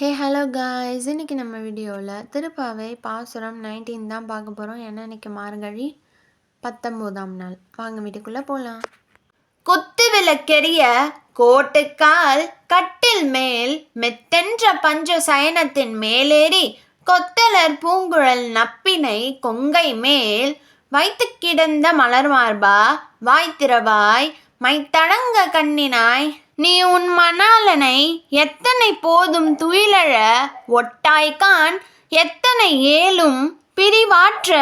Hey hello guys, இன்னைக்கு நம்ம வீடியோவில் திருப்பாவை பாசுரம் 19 தான் பார்க்க போகிறோம். ஏன்னா இன்னைக்கு மார்கழி 19ஆம் நாள். வாங்க வீட்டுக்குள்ளே போகலாம். குத்து விளக்கெரிய கோட்டுக்கால் கட்டில் மேல் மெத்தென்ற பஞ்ச சயனத்தின் மேலேறி கொத்தலர் பூங்குழல் நப்பினை கொங்கை மேல் வைத்து கிடந்த மலர் மார்பா வாய்த்திரவாய் மைத்தடங்க கண்ணினாய் நீ உன் மணாளனை எத்தனை போதும் துயிலழ ஒட்டாய்கான் எத்தனை ஏலும் பிரிவாற்ற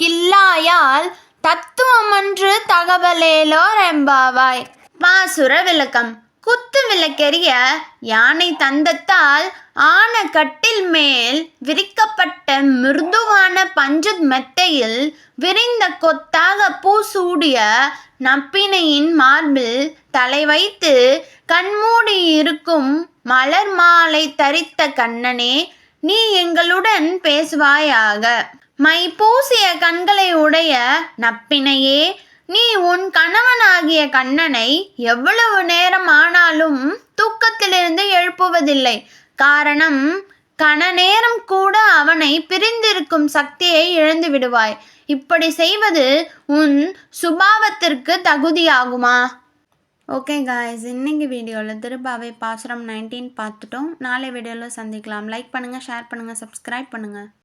கில்லாயால் தத்துவமன்று தகவலேலோர் எம்பாவாய். பாசுர விளக்கம். குத்து விளக்கெரிய யானை தந்தத்தால் ஆன கட்டில் மேல் விரிக்கப்பட்ட மிருதுவான பஞ்சு மெத்தையில் விரிந்த கொத்தாக பூசூடிய நப்பினையின் மார்பில் தலை வைத்து கண்மூடி இருக்கும் மலர் மாலை தரித்த கண்ணனே, நீ எங்களுடன் பேசுவாயாக. மை பூசிய கண்களை உடைய நப்பினையே, நீ உன் கணவனாகிய கண்ணனை எவ்வளவு நேரம் ஆனாலும் தூக்கத்திலிருந்து எழுப்புவதில்லை. காரணம், கண நேரம் கூட அவனை பிரிந்திருக்கும் சக்தியை இழந்து விடுவாய். இப்படி செய்வது உன் சுபாவத்திற்கு தகுதியாகுமா? ஓகே காய்ஸ், இன்னைக்கு வீடியோவில் திருப்பாவை பாசுரம் 19 பார்த்துட்டோம். நாளை வீடியோவில் சந்திக்கலாம். லைக் பண்ணுங்கள், ஷேர் பண்ணுங்கள், சப்ஸ்கிரைப் பண்ணுங்கள்.